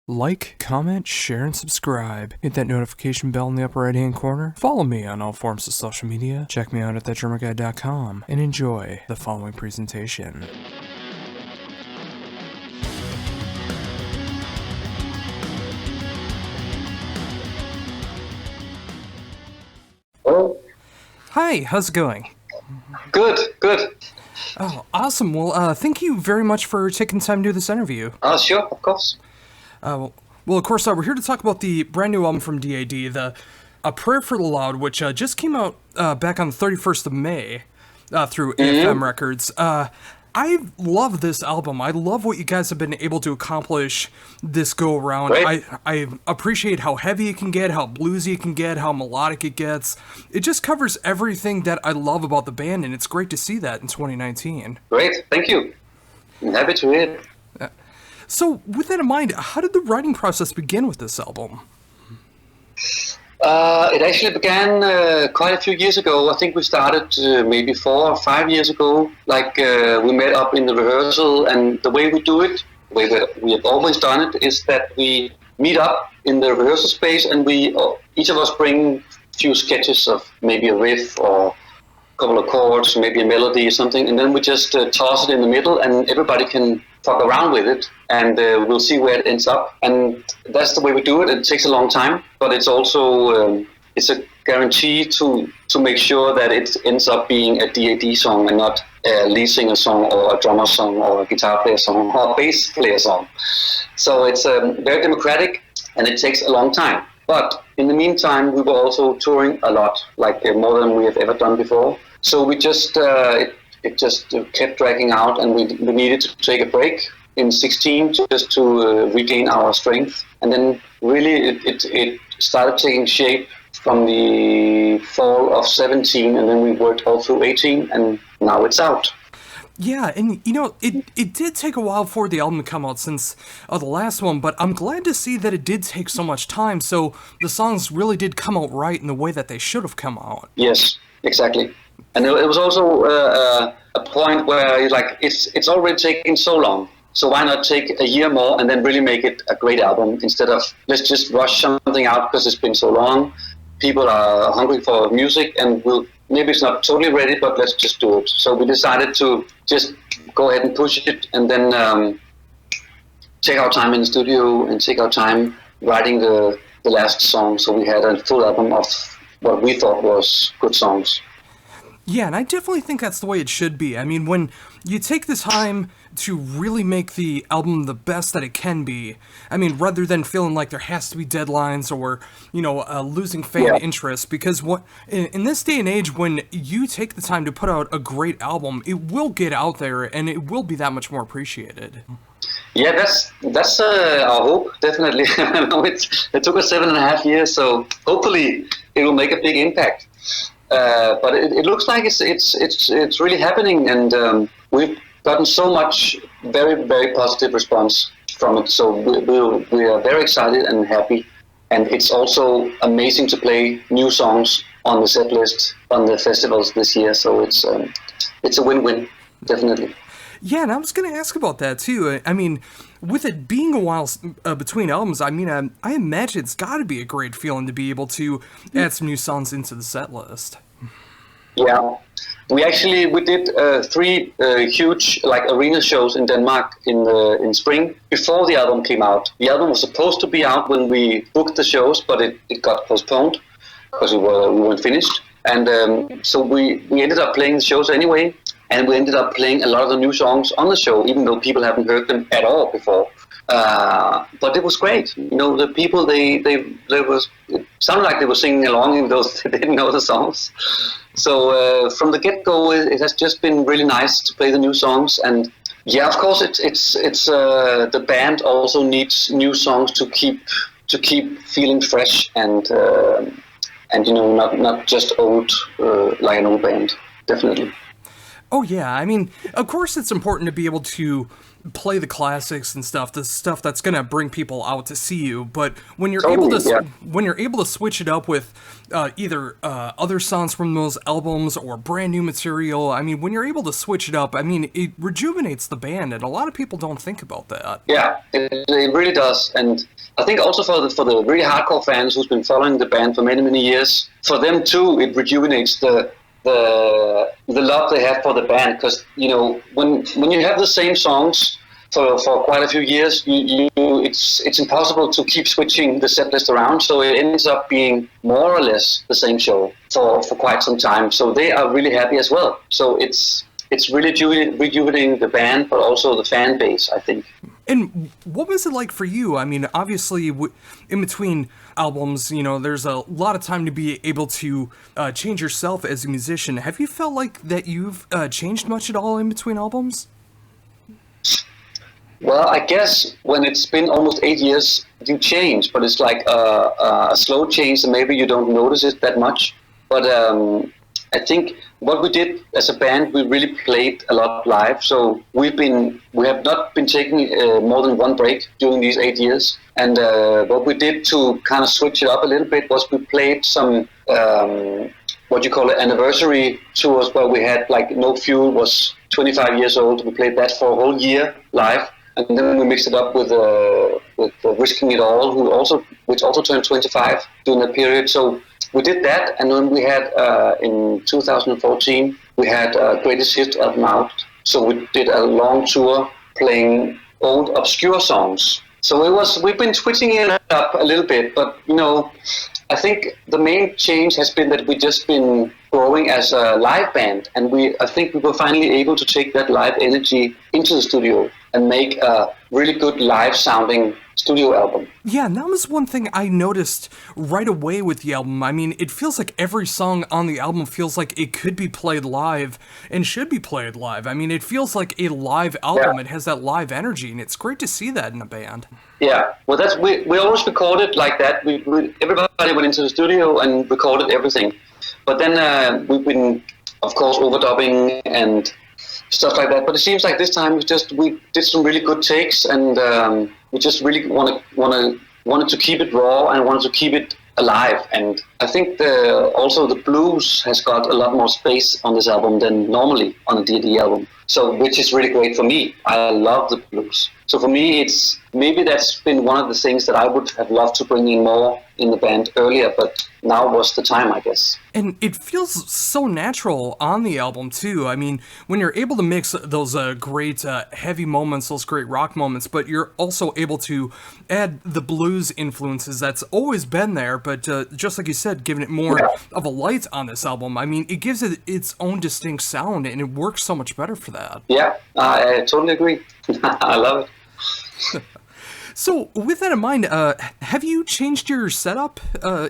Like, comment, share, and subscribe. Hit that notification bell in the upper right-hand corner. Follow me on all forms of social media. Check me out at thatdrummerguy.com and enjoy the following presentation. Hello. Hi, how's it going? Good. Oh, awesome. Well, thank you very much for taking time to do this interview. Sure, of course. Well, of course, we're here to talk about the brand new album from DAD, the A Prayer for the Loud, which just came out back on the 31st of May through AFM Records. I love this album. I love what you guys have been able to accomplish this go-around. I appreciate how heavy it can get, how bluesy it can get, how melodic it gets. It just covers everything that I love about the band, and it's great to see that in 2019. Great, thank you. I'm happy to hear it. So, with that in mind, how did the writing process begin with this album? It actually began quite a few years ago. I think we started maybe 4 or 5 years ago. We met up in the rehearsal, and the way we do it, the way that we have always done it, is that we meet up in the rehearsal space, and we each of us bring a few sketches of maybe a riff or a couple of chords, maybe a melody or something, and then we just toss it in the middle, and everybody can fuck around with it, and we'll see where it ends up. And that's the way we do it. It takes a long time, but it's also it's a guarantee to make sure that it ends up being a DAD song and not a lead singer song or a drummer song or a guitar player song or a bass player song. So it's very democratic, and it takes a long time. But in the meantime, we were also touring a lot, more than we have ever done before. So we just it just kept dragging out, and we needed to take a break in 2016 just to regain our strength. And then really it started taking shape from the fall of 2017, and then we worked all through 2018, and now it's out. Yeah, and it did take a while for the album to come out since the last one, but I'm glad to see that it did take so much time, so the songs really did come out right in the way that they should have come out. Yes, exactly. And it was also a point where it's already taken so long, so why not take a year more and then really make it a great album instead of let's just rush something out because it's been so long. People are hungry for music, and maybe it's not totally ready, but let's just do it. So we decided to just go ahead and push it, and then take our time in the studio and take our time writing the last song. So we had a full album of what we thought was good songs. Yeah, and I definitely think that's the way it should be. I mean, when you take the time to really make the album the best that it can be, I mean, rather than feeling like there has to be deadlines or, losing fan interest, because in this day and age, when you take the time to put out a great album, it will get out there, and it will be that much more appreciated. Yeah, that's our hope, definitely. It took us 7.5 years, so hopefully it will make a big impact. But it looks like it's really happening, and we've gotten so much very, very positive response from it. So we are very excited and happy, and it's also amazing to play new songs on the set list on the festivals this year. So it's a win-win, definitely. Yeah, and I was going to ask about that too. I mean, with it being a while between albums, I mean, I imagine it's got to be a great feeling to be able to add some new songs into the set list. Yeah, we did 3 huge arena shows in Denmark in spring before the album came out. The album was supposed to be out when we booked the shows, but it got postponed because we weren't finished. And so we ended up playing the shows anyway. And we ended up playing a lot of the new songs on the show, even though people haven't heard them at all before. But it was great. The people, it sounded like they were singing along, even though they didn't know the songs. So from the get-go, it has just been really nice to play the new songs. And yeah, of course, it's the band also needs new songs to keep feeling fresh and not just old like an old band, definitely. Oh yeah, I mean, of course it's important to be able to play the classics and stuff, the stuff that's gonna bring people out to see you. But when you're able to switch it up with either other songs from those albums or brand new material, I mean, when you're able to switch it up, I mean, it rejuvenates the band, and a lot of people don't think about that. Yeah, it really does, and I think also for the really hardcore fans who's been following the band for many years, for them too, it rejuvenates the love they have for the band, because when you have the same songs for quite a few years, it's impossible to keep switching the set list around, so it ends up being more or less the same show for quite some time. So they are really happy as well. So it's really rejuvenating the band, but also the fan base, I think. And what was it like for you? I mean, obviously, in between albums, there's a lot of time to be able to change yourself as a musician. Have you felt like that you've changed much at all in between albums? Well, I guess when it's been almost 8 years, you change, but it's like a slow change, and maybe you don't notice it that much. But I think what we did as a band, we really played a lot live. So we have not been taking more than one break during these 8 years. And what we did to kind of switch it up a little bit was we played some what you call it, anniversary tours, where we had like No Fuel was 25 years old. We played that for a whole year live. And then we mixed it up with Risking It All, which also turned 25 during that period. So we did that, and then we had in 2014 we had Greatest Hits album out. So we did a long tour playing old obscure songs. So we've been switching it up a little bit, but I think the main change has been that we've just been growing as a live band, and I think we were finally able to take that live energy into the studio and make a really good live sounding studio album. Yeah, and that was one thing I noticed right away with the album. I mean, it feels like every song on the album feels like it could be played live and should be played live. I mean, it feels like a live album. Yeah. It has that live energy, and it's great to see that in a band. Yeah, well, we always recorded like that. Everybody went into the studio and recorded everything. But then we've been, of course, overdubbing and stuff like that. But it seems like this time we did some really good takes, and we just really wanted to keep it raw and wanted to keep it alive. And I think also the blues has got a lot more space on this album than normally on a D&D album. So, which is really great for me. I love the blues. So for me, maybe that's been one of the things that I would have loved to bring in more in the band earlier, but now was the time, I guess. And it feels so natural on the album, too. I mean, when you're able to mix those great heavy moments, those great rock moments, but you're also able to add the blues influences that's always been there, but just like you said, giving it more of a light on this album. I mean, it gives it its own distinct sound, and it works so much better for that. Yeah, I totally agree. I love it. So, with that in mind, have you changed your setup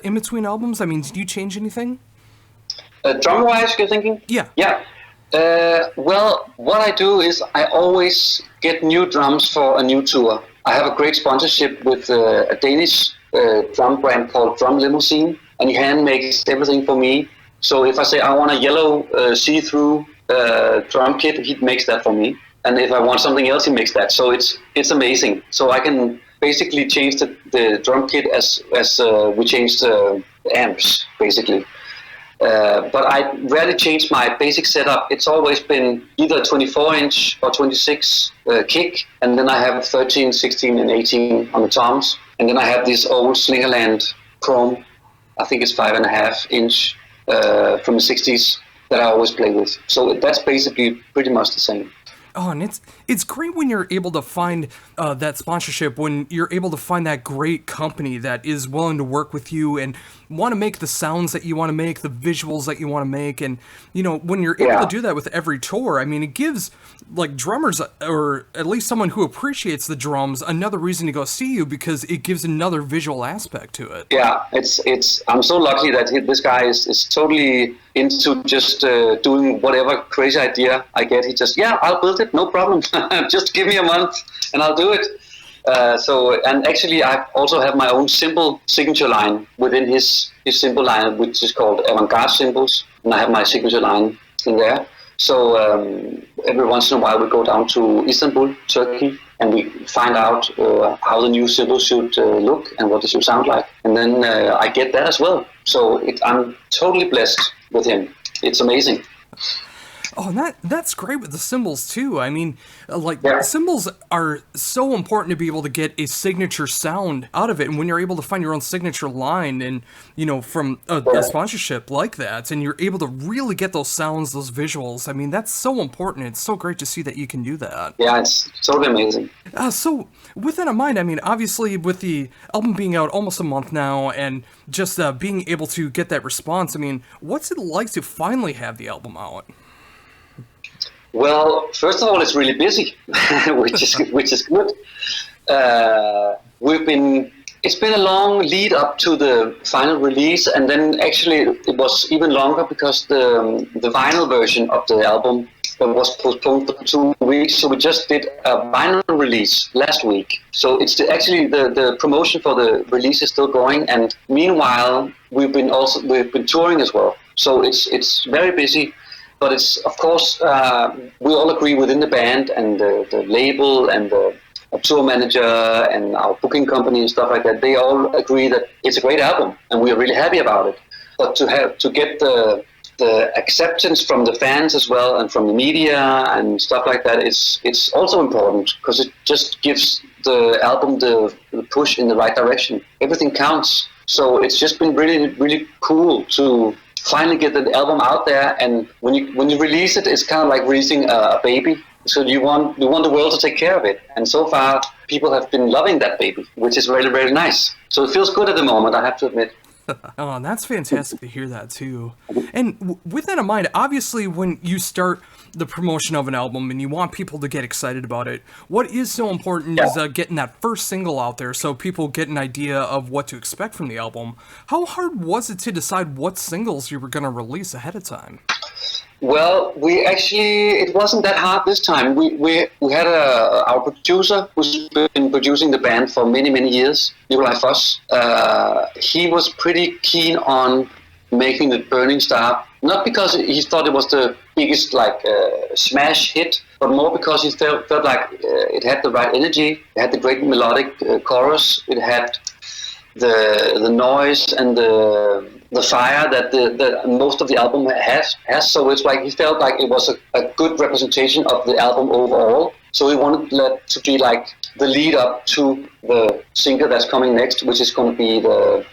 in between albums? I mean, did you change anything? Drum-wise, you're thinking? Yeah. Yeah. Well, what I do is I always get new drums for a new tour. I have a great sponsorship with a Danish drum brand called Drum Limousine, and he hand makes everything for me. So if I say I want a yellow see-through drum kit, he makes that for me. And if I want something else, he makes that. So it's amazing. So I can basically change the drum kit as we change the amps, basically. But I rarely change my basic setup. It's always been either 24-inch or 26 kick, and then I have 13, 16, and 18 on the toms. And then I have this old Slingerland Chrome, I think it's 5.5-inch from the 60s that I always play with. So that's basically pretty much the same. Oh, and it's great when you're able to find that sponsorship, when you're able to find that great company that is willing to work with you and want to make the sounds that you want to make, the visuals that you want to make. And, when you're able to do that with every tour, I mean, it gives, like, drummers, or at least someone who appreciates the drums, another reason to go see you, because it gives another visual aspect to it. Yeah, I'm so lucky that this guy is totally into just doing whatever crazy idea I get. He just, I'll build it, no problem. Just give me a month and I'll do it. And actually I also have my own symbol signature line within his symbol line, which is called Avant-Garde Symbols. And I have my signature line in there. So every once in a while we go down to Istanbul, Turkey, and we find out how the new cymbal should look and what it should sound like. And then I get that as well. So I'm totally blessed with him. It's amazing. Oh, and that's great with the cymbals too. I mean, Yeah. cymbals are so important to be able to get a signature sound out of it. And when you're able to find your own signature line and, from a sponsorship like that, and you're able to really get those sounds, those visuals, I mean, that's so important. It's so great to see that you can do that. Yeah, it's totally amazing. So with that in mind, I mean, obviously with the album being out almost a month now and just being able to get that response, I mean, what's it like to finally have the album out? Well, first of all, it's really busy, which is good. It's been a long lead up to the final release, and then actually it was even longer because the vinyl version of the album was postponed for 2 weeks. So we just did a vinyl release last week. So it's actually the promotion for the release is still going, and meanwhile we've been touring as well. So it's very busy. But it's, of course, we all agree within the band and the label and the tour manager and our booking company and stuff like that, they all agree that it's a great album and we are really happy about it. But to get the acceptance from the fans as well and from the media and stuff like that, it's also important because it just gives the album the push in the right direction. Everything counts. So it's just been really, really cool to finally get the album out there, and when you release it, it's kind of like releasing a baby. So you want the world to take care of it, and so far people have been loving that baby, which is really, really nice. So it feels good at the moment, I have to admit. Oh, and that's fantastic to hear that too. And with that in mind, obviously when you start the promotion of an album and you want people to get excited about it, what is so important is getting that first single out there so people get an idea of what to expect from the album. How hard was it to decide what singles you were going to release ahead of time? Well, it wasn't that hard this time. We had our producer who's been producing the band for many, many years, Nikolai Foss. He was pretty keen on making the Burning Star, not because he thought it was the biggest smash hit, but more because he felt like it had the right energy, it had the great melodic chorus, it had the noise and the fire that the most of the album has. So it's like he felt like it was a good representation of the album overall. So he wanted that to be like the lead up to the single that's coming next, which is going to be the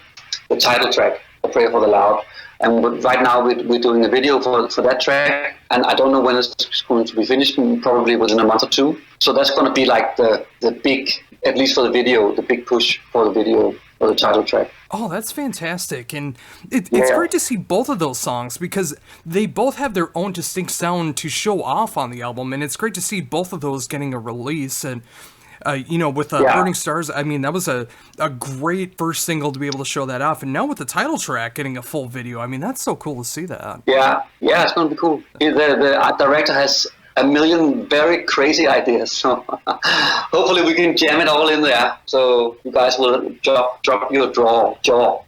title track, A Prayer for the Loud. And right now we're doing a video for that track, and I don't know when it's going to be finished, probably within a month or two. So that's going to be like the big, at least for the video, the big push for the video, for the title track. Oh, that's fantastic. And it's great to see both of those songs because they both have their own distinct sound to show off on the album. And it's great to see both of those getting a release. And, with Burning Stars, I mean, that was a great first single to be able to show that off. And now with the title track getting a full video, I mean, that's so cool to see that. Yeah, it's going to be cool. The art director has a million very crazy ideas, so hopefully we can jam it all in there. So you guys will drop your jaw.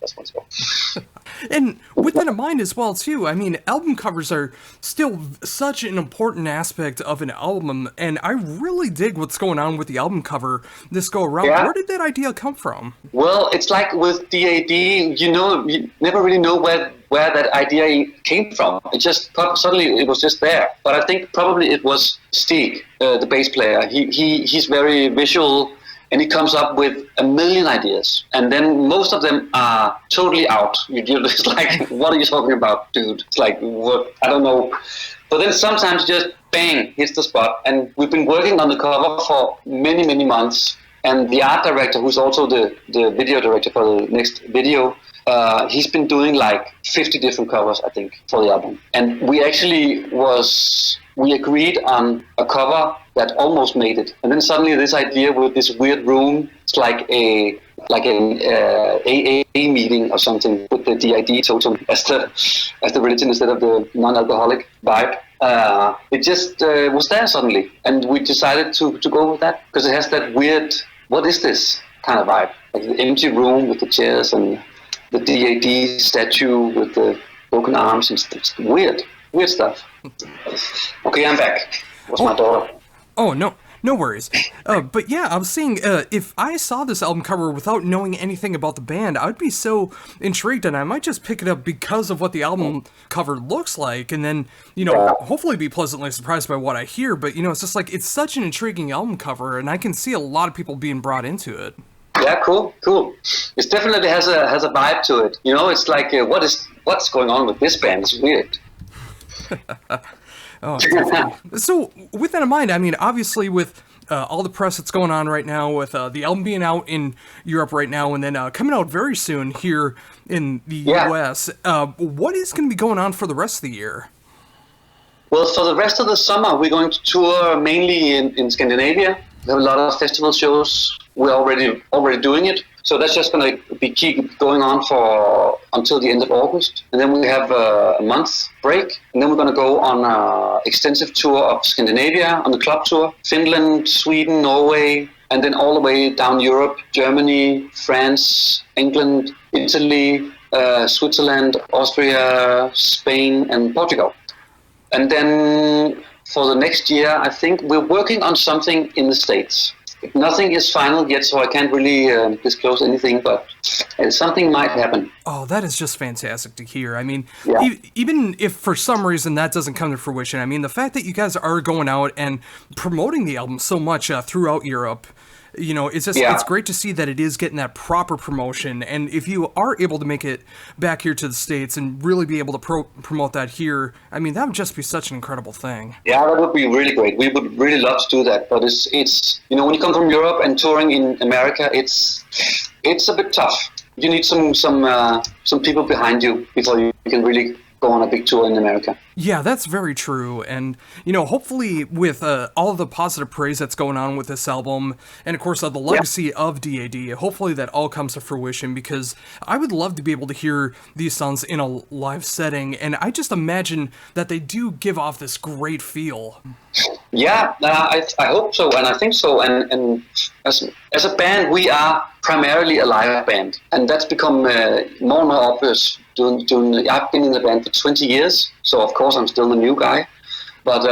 That's what it's called. And with that in mind as well, too, I mean, album covers are still such an important aspect of an album, and I really dig what's going on with the album cover this go around. Yeah. Where did that idea come from? Well, it's like with DAD, you never really know where that idea came from. It just suddenly it was just there. But I think probably it was Stig, the bass player. He's very visual, and he comes up with a million ideas, and then most of them are totally out. You're just like, what are you talking about, dude? It's like, what? I don't know. But then sometimes just bang, hits the spot. And we've been working on the cover for many, many months. And the art director, who's also the video director for the next video, he's been doing like 50 different covers, I think, for the album. And we agreed on a cover that almost made it. And then suddenly this idea with this weird room, it's like an AA meeting or something with the DID totem as the religion instead of the non-alcoholic vibe. It just was there suddenly. And we decided to go with that because it has that weird, what is this kind of vibe? Like the empty room with the chairs and the DAD statue with the broken arms. It's weird. weird stuff. Okay, I'm back. What's my daughter? Oh, no worries. But yeah, I was saying, if I saw this album cover without knowing anything about the band, I would be so intrigued, and I might just pick it up because of what the album cover looks like, and then, hopefully be pleasantly surprised by what I hear. But, it's just like, it's such an intriguing album cover, and I can see a lot of people being brought into it. Yeah, cool. It definitely has a vibe to it. It's like, what's going on with this band? It's weird. Oh, definitely. So, with that in mind, I mean, obviously, with all the press that's going on right now, with the album being out in Europe right now, and then coming out very soon here in the U.S., what is going to be going on for the rest of the year? Well, for the rest of the summer, we're going to tour mainly in Scandinavia. We have a lot of festival shows. We're already doing it. So that's just going to keep going on until the end of August. And then we have a month break. And then we're going to go on an extensive tour of Scandinavia on the club tour. Finland, Sweden, Norway, and then all the way down Europe, Germany, France, England, Italy, Switzerland, Austria, Spain, and Portugal. And then for the next year, I think we're working on something in the States. Nothing is final yet, so I can't really disclose anything, but something might happen. Oh, that is just fantastic to hear. I mean, even if for some reason that doesn't come to fruition, I mean, the fact that you guys are going out and promoting the album so much throughout Europe, it's just it's great to see that it is getting that proper promotion. And if you are able to make it back here to the States and really be able to promote that here, I mean, that would just be such an incredible thing. Yeah, that would be really great. We would really love to do that. But it's when you come from Europe and touring in America, it's a bit tough. You need some people behind you before you can really go on a big tour in America. Yeah, that's very true. And, hopefully with all of the positive praise that's going on with this album, and of course the legacy of DAD, hopefully that all comes to fruition, because I would love to be able to hear these songs in a live setting, and I just imagine that they do give off this great feel. Yeah, I hope so, and I think so. And as a band, we are primarily a live band, and that's become more and more obvious. I've been in the band for 20 years, so of course I'm still the new guy. But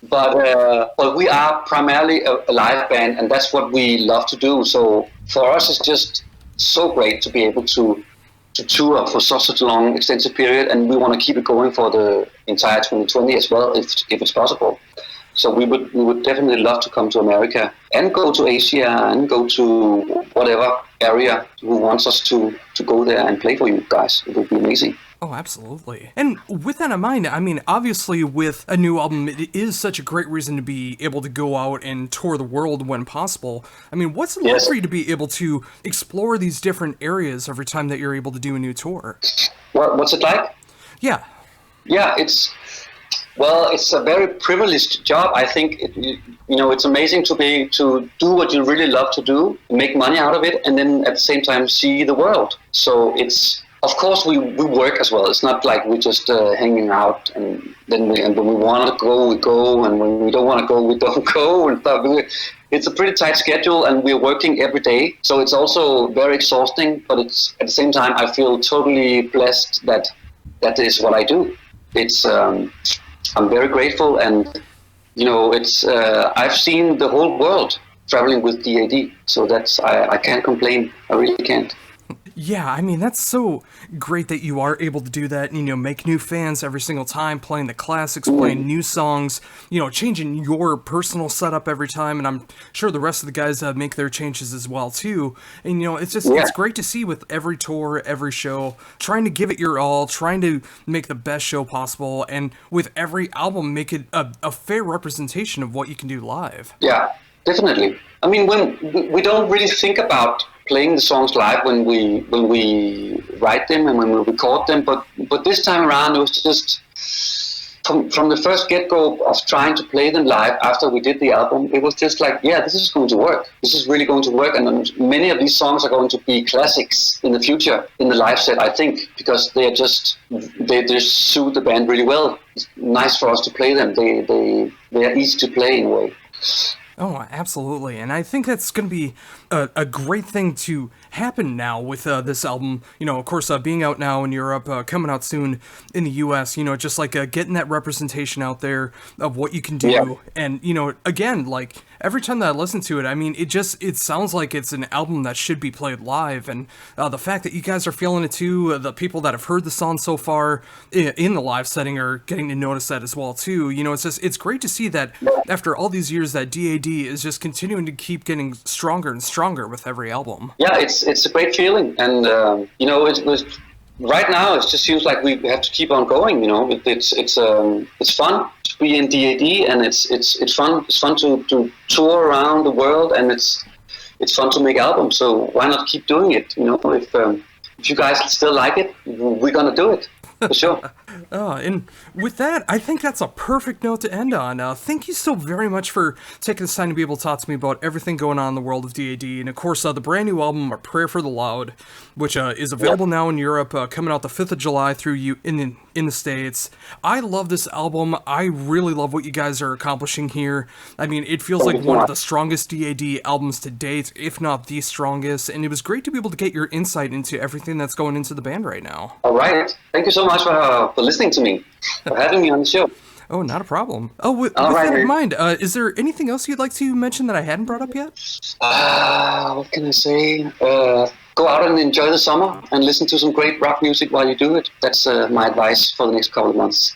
but we are primarily a live band, and that's what we love to do. So for us, it's just so great to be able to tour for such a long, extensive period, and we want to keep it going for the entire 2020 as well, if it's possible. So we would definitely love to come to America and go to Asia and go to whatever area who wants us to go there and play for you guys. It would be amazing. Oh, absolutely. And with that in mind, I mean, obviously with a new album, it is such a great reason to be able to go out and tour the world when possible. I mean, what's it like for you to be able to explore these different areas every time that you're able to do a new tour? What's it like? Yeah. Yeah, it's a very privileged job. I think it's amazing to do what you really love to do, make money out of it, and then at the same time see the world. So of course we work as well. It's not like we're just hanging out, and then when we want to go, we go, and when we don't want to go, we don't go and stuff. It's a pretty tight schedule, and we're working every day. So it's also very exhausting, but it's at the same time I feel totally blessed that is what I do. It's I'm very grateful, and I've seen the whole world traveling with DAD, so I can't complain. I really can't. Yeah, I mean, that's so great that you are able to do that, make new fans every single time, playing the classics, playing new songs, changing your personal setup every time, and I'm sure the rest of the guys make their changes as well, too. And, it's just, it's great to see with every tour, every show, trying to give it your all, trying to make the best show possible, and with every album, make it a fair representation of what you can do live. Yeah, definitely. I mean, when we don't really think about playing the songs live when we write them and when we record them, but this time around it was just from the first get-go of trying to play them live after we did the album. It was just like, this is going to work. This is really going to work, and many of these songs are going to be classics in the future in the live set, I think, because they just suit the band really well. It's nice for us to play them. They are easy to play in a way. Oh, absolutely. And I think that's going to be a great thing to happen now with this album. You know, of course, being out now in Europe, coming out soon in the US, you know, just like getting that representation out there of what you can do. Yeah. And, you know, again, like every time that I listen to it, I mean, it sounds like it's an album that should be played live. And the fact that you guys are feeling it too, the people that have heard the song so far in the live setting are getting to notice that as well too. You know, it's great to see that after all these years that DAD is just continuing to keep getting stronger and stronger with every album. Yeah, it's a great feeling, and you know, right now it just seems like we have to keep on going. You know, it's fun to be in DAD, and it's fun to tour around the world, and it's fun to make albums. So why not keep doing it? You know, if you guys still like it, we're gonna do it for sure. And with that, I think that's a perfect note to end on. Thank you so very much for taking this time to be able to talk to me about everything going on in the world of DAD. And of course, the brand new album, A Prayer for the Loud, which is available now in Europe, coming out the 5th of July through you in the States. I love this album. I really love what you guys are accomplishing here. I mean, it feels like one of the strongest DAD albums to date, if not the strongest. And it was great to be able to get your insight into everything that's going into the band right now. All right. Thank you so much for listening to me, for having me on the show. Oh, not a problem. Oh, with that in mind, is there anything else you'd like to mention that I hadn't brought up yet? What can I say? Go out and enjoy the summer and listen to some great rock music while you do it. That's my advice for the next couple of months.